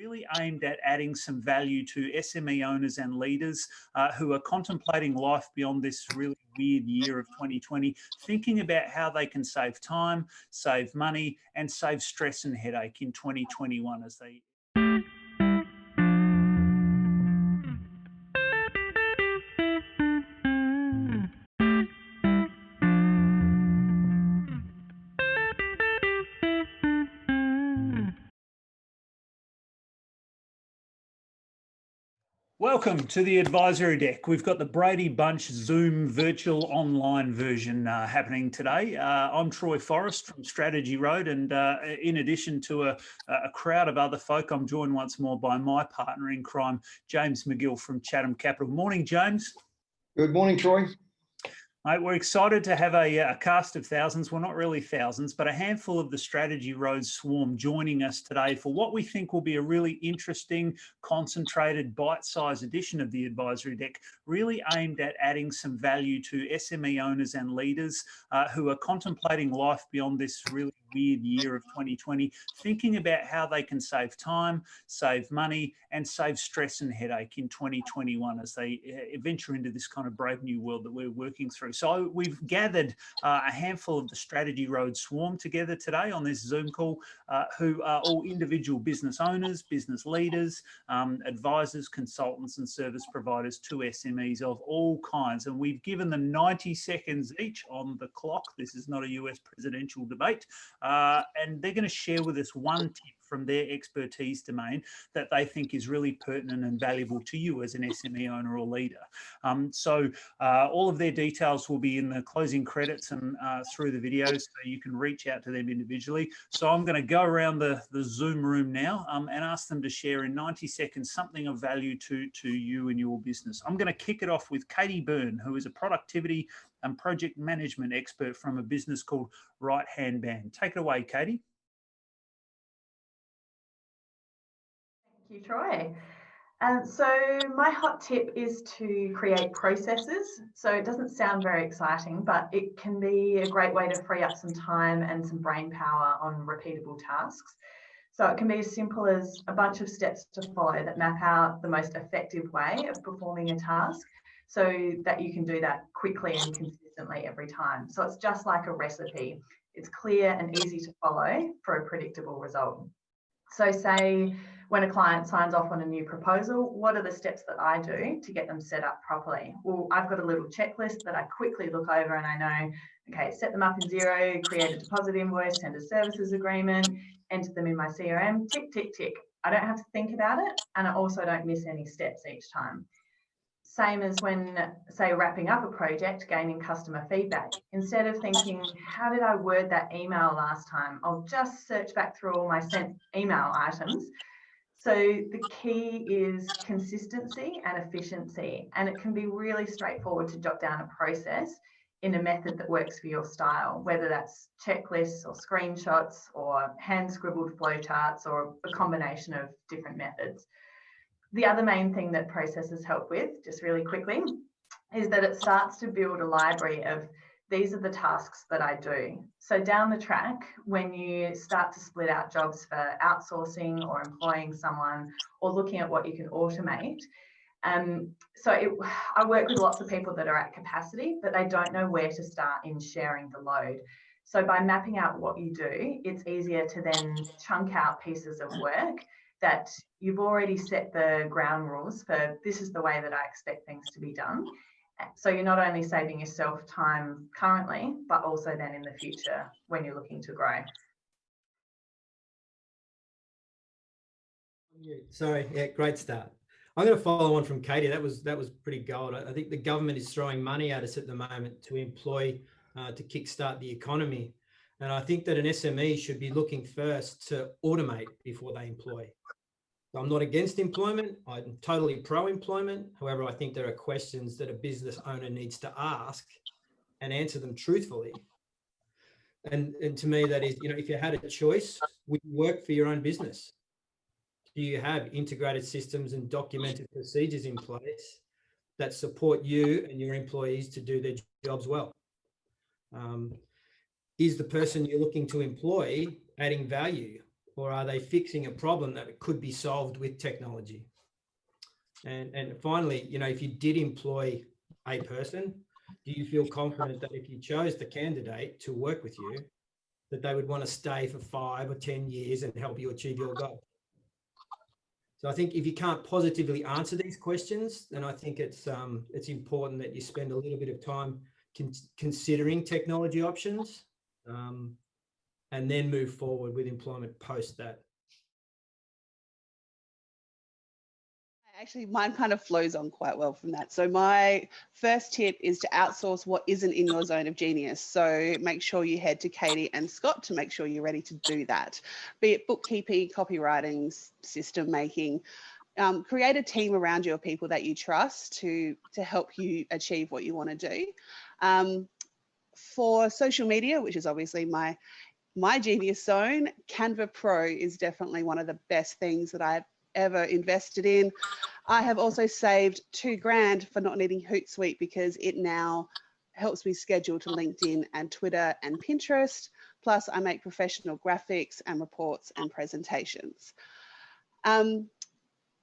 really aimed at adding some value to SME owners and leaders who are contemplating life beyond this really weird year of 2020, thinking about how they can save time, save money, and save stress and headache in 2021 as they Welcome to the advisory deck. We've got the Brady Bunch Zoom virtual online version happening today. I'm Troy Forrest from Strategy Road, and in addition to a crowd of other folk, I'm joined once more by my partner in crime, James McGill from Chatham Capital. Morning, James. Good morning, Troy. Mate, we're excited to have a cast of thousands, well, not really thousands, but a handful of the Strategy Road swarm joining us today for what we think will be a really interesting, concentrated, bite-sized edition of the advisory deck, really aimed at adding some value to SME owners and leaders who are contemplating life beyond this really weird year of 2020, thinking about how they can save time, save money, and save stress and headache in 2021 as they venture into this kind of brave new world that we're working through. So we've gathered a handful of the Strategy Road swarm together today on this Zoom call, who are all individual business owners, business leaders, advisors, consultants, and service providers to SMEs of all kinds. And we've given them 90 seconds each on the clock. This is not a US presidential debate. And they're going to share with us one tip from their expertise domain that they think is really pertinent and valuable to you as an SME owner or leader. So all of their details will be in the closing credits and through the videos, so you can reach out to them individually. So I'm going to go around the Zoom room now and ask them to share in 90 seconds something of value to you and your business. I'm going to kick it off with Katie Byrne, who is a productivity and project management expert from a business called Right Hand Band. Take it away, Katie. Thank you, Troy. So my hot tip is to create processes. So it doesn't sound very exciting, but it can be a great way to free up some time and some brain power on repeatable tasks. So it can be as simple as a bunch of steps to follow that map out the most effective way of performing a task so that you can do that quickly and consistently every time. So it's just like a recipe. It's clear and easy to follow for a predictable result. So say when a client signs off on a new proposal, what are the steps that I do to get them set up properly? Well, I've got a little checklist that I quickly look over and I know, okay, set them up in Xero, create a deposit invoice, send a services agreement, enter them in my CRM, tick, tick, tick. I don't have to think about it, and I also don't miss any steps each time. Same as when, say, wrapping up a project, gaining customer feedback. Instead of thinking, how did I word that email last time? I'll just search back through all my sent email items. So the key is consistency and efficiency, and it can be really straightforward to jot down a process in a method that works for your style, whether that's checklists or screenshots or hand scribbled flowcharts or a combination of different methods. The other main thing that processes help with, just really quickly, is that it starts to build a library of these are the tasks that I do. So down the track, when you start to split out jobs for outsourcing or employing someone or looking at what you can automate, I work with lots of people that are at capacity, but they don't know where to start in sharing the load. So by mapping out what you do, it's easier to then chunk out pieces of work that you've already set the ground rules for. This is the way that I expect things to be done. So you're not only saving yourself time currently, but also then in the future when you're looking to grow. Sorry, yeah, great start. I'm going to follow on from Katie. That was pretty gold. I think the government is throwing money at us at the moment to employ, to kickstart the economy. And I think that an SME should be looking first to automate before they employ. I'm not against employment. I'm totally pro-employment. However, I think there are questions that a business owner needs to ask and answer them truthfully. And to me, that is, if you had a choice, would you work for your own business? Do you have integrated systems and documented procedures in place that support you and your employees to do their jobs well? Is the person you're looking to employ adding value? or are they fixing a problem that could be solved with technology? And finally, you know, if you did employ a person, do you feel confident that if you chose the candidate to work with you, that they would want to stay for 5 or 10 years and help you achieve your goal? So I think if you can't positively answer these questions, then I think it's important that you spend a little bit of time considering technology options, and then move forward with employment post that. Actually, mine kind of flows on quite well from that. So my first tip is to outsource what isn't in your zone of genius. So make sure you head to Katie and Scott to make sure you're ready to do that. Be it bookkeeping, copywriting, system making. Create a team around you of people that you trust to help you achieve what you want to do. For social media, which is obviously my genius zone, Canva Pro is definitely one of the best things that I've ever invested in. I have also saved $2,000 for not needing Hootsuite because it now helps me schedule to LinkedIn and Twitter and Pinterest. Plus I make professional graphics and reports and presentations.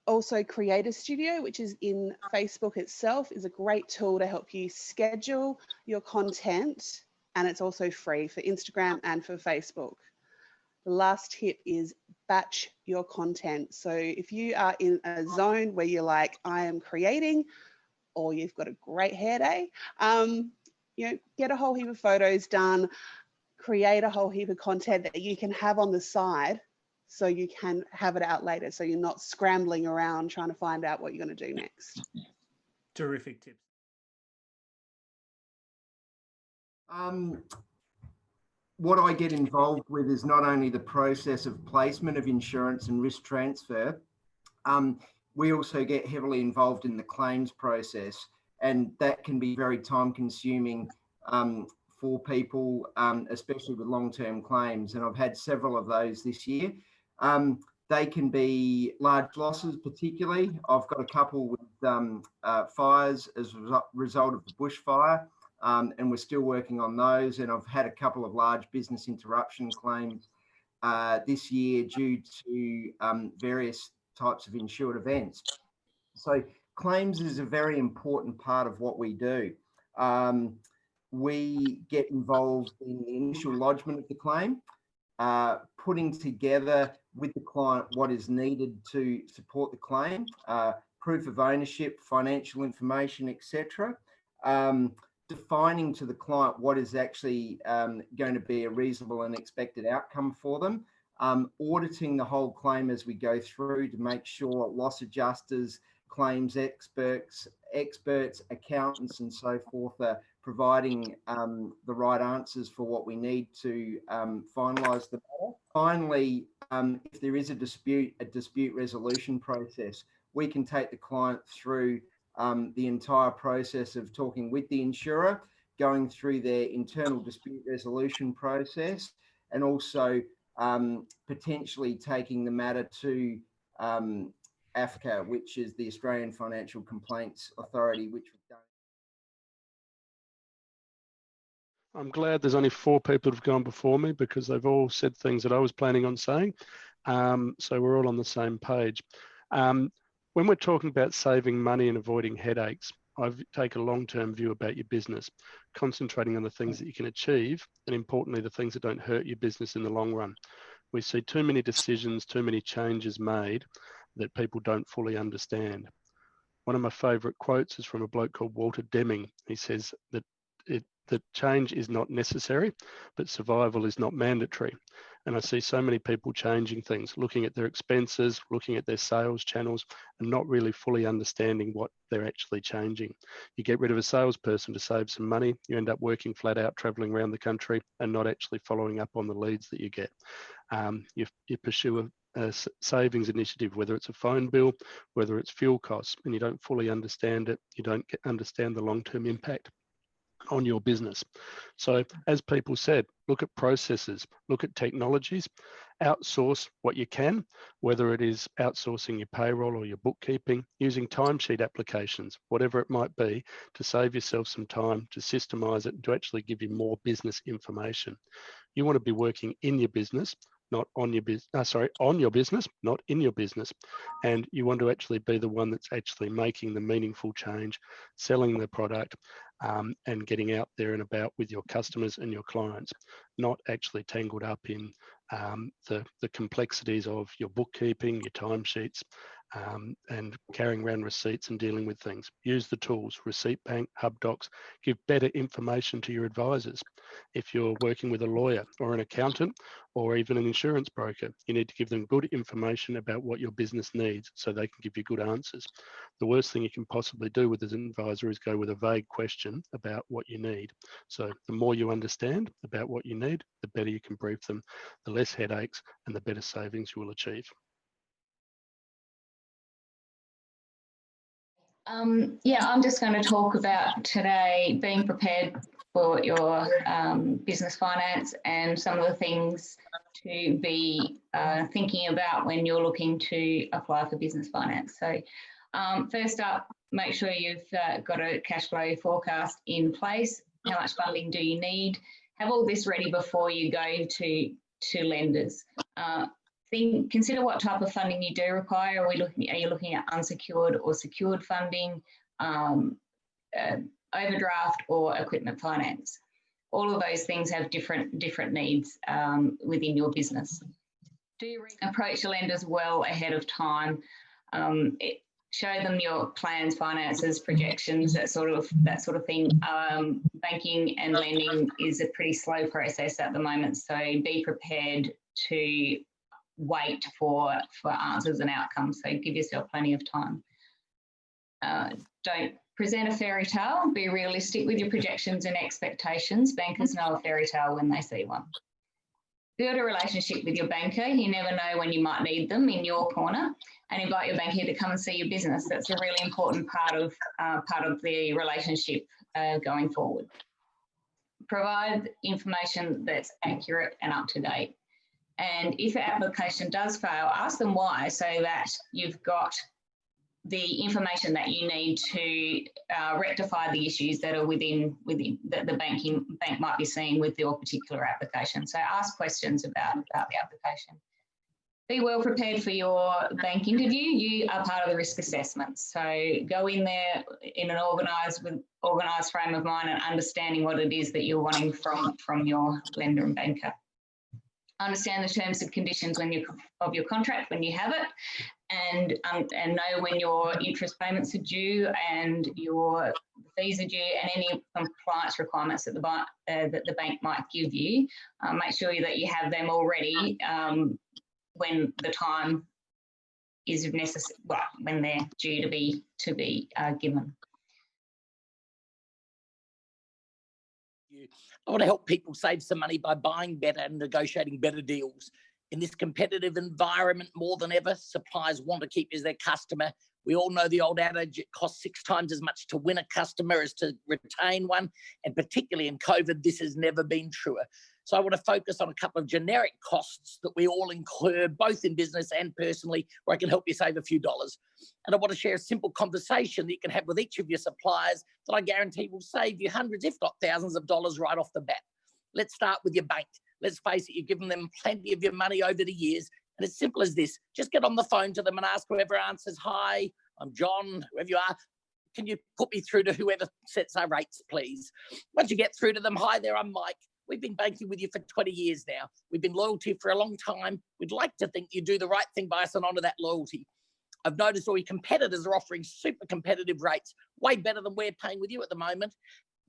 Also Creator Studio, which is in Facebook itself, is a great tool to help you schedule your content, and it's also free for Instagram and for Facebook. The last tip is batch your content. So if you are in a zone where you're like, I am creating, or you've got a great hair day, you know, get a whole heap of photos done, create a whole heap of content that you can have on the side so you can have it out later. So you're not scrambling around trying to find out what you're going to do next. Terrific tips. What I get involved with is not only the process of placement of insurance and risk transfer, we also get heavily involved in the claims process, and that can be very time consuming for people, especially with long-term claims. And I've had several of those this year. They can be large losses, particularly. I've got a couple with fires as a result of the bushfire. And we're still working on those. And I've had a couple of large business interruption claims this year due to various types of insured events. So claims is a very important part of what we do. We get involved in the initial lodgement of the claim, putting together with the client what is needed to support the claim, proof of ownership, financial information, etc. Defining to the client what is actually going to be a reasonable and expected outcome for them, auditing the whole claim as we go through to make sure loss adjusters, claims experts, accountants and so forth are providing the right answers for what we need to finalise the matter. Finally, if there is a dispute resolution process, we can take the client through the entire process of talking with the insurer, going through their internal dispute resolution process, and also potentially taking the matter to AFCA, which is the Australian Financial Complaints Authority, which we've done. I'm glad there's only 4 people who've gone before me because they've all said things that I was planning on saying. So we're all on the same page. When we're talking about saving money and avoiding headaches, I take a long-term view about your business, concentrating on the things that you can achieve, and importantly, the things that don't hurt your business in the long run. We see too many decisions, too many changes made that people don't fully understand. One of my favourite quotes is from a bloke called Walter Deming. He says that change is not necessary, but survival is not mandatory. And I see so many people changing things, looking at their expenses, looking at their sales channels, and not really fully understanding what they're actually changing. You get rid of a salesperson to save some money, you end up working flat out, traveling around the country and not actually following up on the leads that you get. You pursue a savings initiative, whether it's a phone bill, whether it's fuel costs, and you don't fully understand it, you don't understand the long-term impact on your business. So as people said, look at processes, look at technologies, outsource what you can, whether it is outsourcing your payroll or your bookkeeping, using timesheet applications, whatever it might be, to save yourself some time, to systemize it, and to actually give you more business information. You want to be working in your business, not on your business. On your business, not in your business. And you want to actually be the one that's actually making the meaningful change, selling the product, and getting out there and about with your customers and your clients, not actually tangled up in the complexities of your bookkeeping, your timesheets, and carrying around receipts and dealing with things. Use the tools, Receipt Bank, HubDocs, give better information to your advisors. If you're working with a lawyer or an accountant or even an insurance broker, you need to give them good information about what your business needs so they can give you good answers. The worst thing you can possibly do with an advisor is go with a vague question about what you need. So the more you understand about what you need, the better you can brief them, the less headaches and the better savings you will achieve. Yeah, I'm just going to talk about today being prepared for your business finance and some of the things to be thinking about when you're looking to apply for business finance. So first up, make sure you've got a cash flow forecast in place. How much funding do you need? Have all this ready before you go to lenders. Consider what type of funding you do require. Are you looking at unsecured or secured funding, overdraft or equipment finance? All of those things have different needs within your business. Do you approach your lenders well ahead of time? Show them your plans, finances, projections, that sort of thing. Banking and lending is a pretty slow process at the moment, so be prepared to wait for answers and outcomes. So give yourself plenty of time. Don't present a fairy tale. Be realistic with your projections and expectations. Bankers know a fairy tale when they see one. Build a relationship with your banker. You never know when you might need them in your corner, and invite your banker to come and see your business. That's a really important part of the relationship going forward. Provide information that's accurate and up to date. And if your application does fail, ask them why, so that you've got the information that you need to rectify the issues that are within that the bank might be seeing with your particular application. So ask questions about the application. Be well prepared for your bank interview. You are part of the risk assessment. So go in there in an organised frame of mind and understanding what it is that you're wanting from your lender and banker. Understand the terms and conditions of your contract when you have it, and know when your interest payments are due and your fees are due, and any compliance requirements that the bank might give you. Make sure that you have them already when the time is necessary. Well, when they're due to be given. I want to help people save some money by buying better and negotiating better deals. In this competitive environment, more than ever, suppliers want to keep you as their customer. We all know the old adage, it costs 6 times as much to win a customer as to retain one. And particularly in COVID, this has never been truer. So I want to focus on a couple of generic costs that we all incur, both in business and personally, where I can help you save a few dollars. And I want to share a simple conversation that you can have with each of your suppliers that I guarantee will save you hundreds, if not thousands of dollars right off the bat. Let's start with your bank. Let's face it, you've given them plenty of your money over the years. And it's simple as this. Just get on the phone to them and ask whoever answers, "Hi, I'm John," whoever you are. "Can you put me through to whoever sets our rates, please?" Once you get through to them, "Hi there, I'm Mike. We've been banking with you for 20 years now. We've been loyal to you for a long time. We'd like to think you do the right thing by us and honour that loyalty. I've noticed all your competitors are offering super competitive rates, way better than we're paying with you at the moment.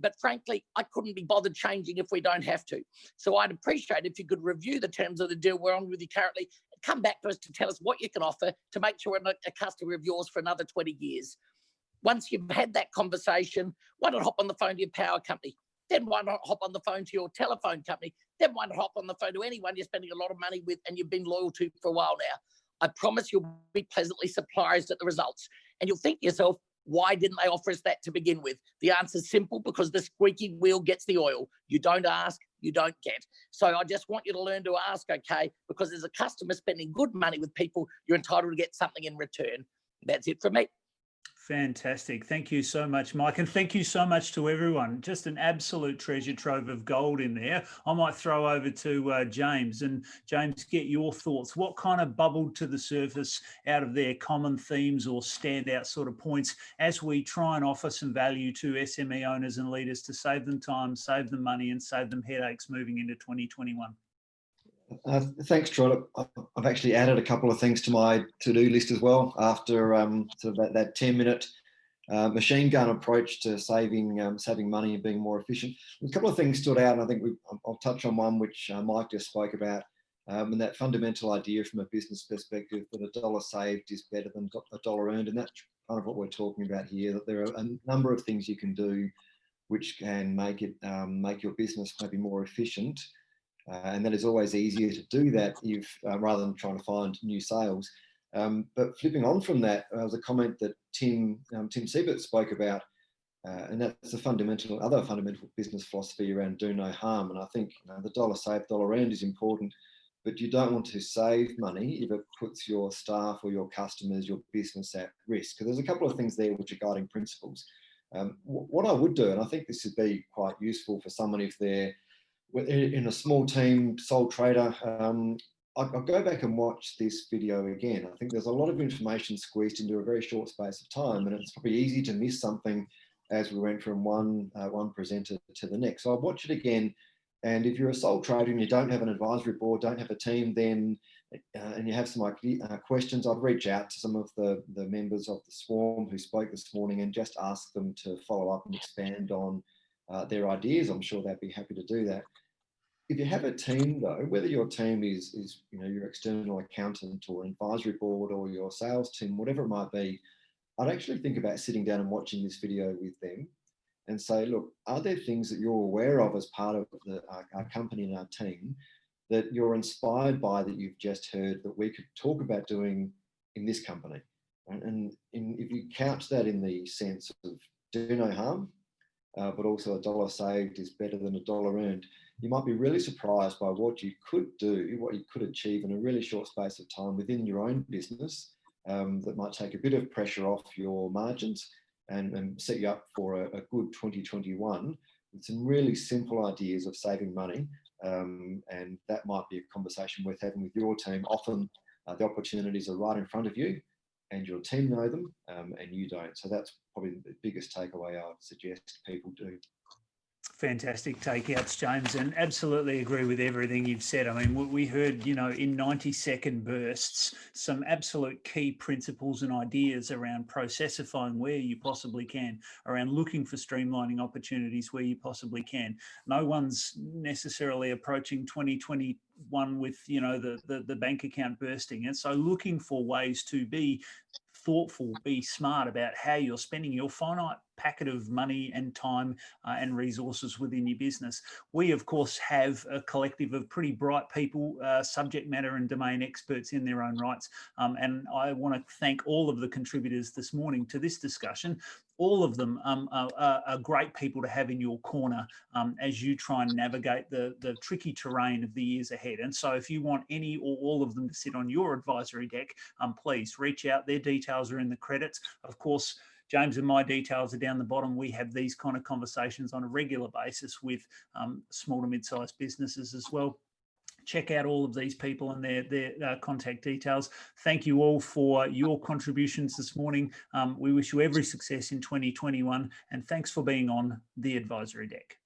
But frankly, I couldn't be bothered changing if we don't have to. So I'd appreciate if you could review the terms of the deal we're on with you currently and come back to us to tell us what you can offer to make sure we're not a customer of yours for another 20 years. Once you've had that conversation, why not hop on the phone to your power company? Then why not hop on the phone to your telephone company? Then why not hop on the phone to anyone you're spending a lot of money with and you've been loyal to for a while now? I promise you'll be pleasantly surprised at the results. And you'll think to yourself, why didn't they offer us that to begin with? The answer's simple, because the squeaky wheel gets the oil. You don't ask, you don't get. So I just want you to learn to ask, okay? Because as a customer spending good money with people, you're entitled to get something in return. That's it from me. Fantastic. Thank you so much, Mike. And thank you so much to everyone. Just an absolute treasure trove of gold in there. I might throw over to James, and James, get your thoughts. What kind of bubbled to the surface out of their common themes or standout sort of points as we try and offer some value to SME owners and leaders to save them time, save them money, and save them headaches moving into 2021? Thanks, Troy. I've actually added a couple of things to my to-do list as well after sort of that 10-minute machine gun approach to saving money and being more efficient. A couple of things stood out, and I think I'll touch on one which Mike just spoke about, and that fundamental idea from a business perspective that a dollar saved is better than a dollar earned, and that's kind of what we're talking about here. That there are a number of things you can do which can make your business maybe more efficient. And that is always easier to do that if rather than trying to find new sales. But flipping on from that, was a comment that Tim Siebert spoke about, and that's the other fundamental business philosophy around do no harm. And I think the dollar saved, dollar earned is important, but you don't want to save money if it puts your staff or your customers, your business at risk. Because there's a couple of things there which are guiding principles. What I would do, and I think this would be quite useful for someone if they're in a small team, sole trader, I'll go back and watch this video again. I think there's a lot of information squeezed into a very short space of time, and it's probably easy to miss something as we went from one presenter to the next. So I'll watch it again, and if you're a sole trader and you don't have an advisory board, don't have a team, then and you have some questions, I'd reach out to some of the members of the Swarm who spoke this morning and just ask them to follow up and expand on their ideas. I'm sure they'd be happy to do that. If you have a team though, whether your team is your external accountant or advisory board or your sales team, whatever it might be, I'd actually think about sitting down and watching this video with them and say, look, are there things that you're aware of as part of our company and our team that you're inspired by that you've just heard that we could talk about doing in this company? And if you couch that in the sense of do no harm, but also a dollar saved is better than a dollar earned, you might be really surprised by what you could do, what you could achieve in a really short space of time within your own business that might take a bit of pressure off your margins and set you up for a good 2021 with some really simple ideas of saving money. And that might be a conversation worth having with your team. Often the opportunities are right in front of you and your team know them and you don't. So that's probably the biggest takeaway I would suggest people do. Fantastic takeouts, James, and absolutely agree with everything you've said. I mean, we heard, in 90-second bursts, some absolute key principles and ideas around processifying where you possibly can, around looking for streamlining opportunities where you possibly can. No one's necessarily approaching 2021 with, the bank account bursting. And so looking for ways to be thoughtful, be smart about how you're spending your finite packet of money and time and resources within your business. We, of course, have a collective of pretty bright people, subject matter and domain experts in their own rights. And I want to thank all of the contributors this morning to this discussion. All of them are great people to have in your corner as you try and navigate the tricky terrain of the years ahead. And so if you want any or all of them to sit on your advisory deck, please reach out. Their details are in the credits. Of course, James and my details are down the bottom. We have these kind of conversations on a regular basis with small to mid-sized businesses as well. Check out all of these people and their contact details. Thank you all for your contributions this morning. We wish you every success in 2021, and thanks for being on the advisory deck.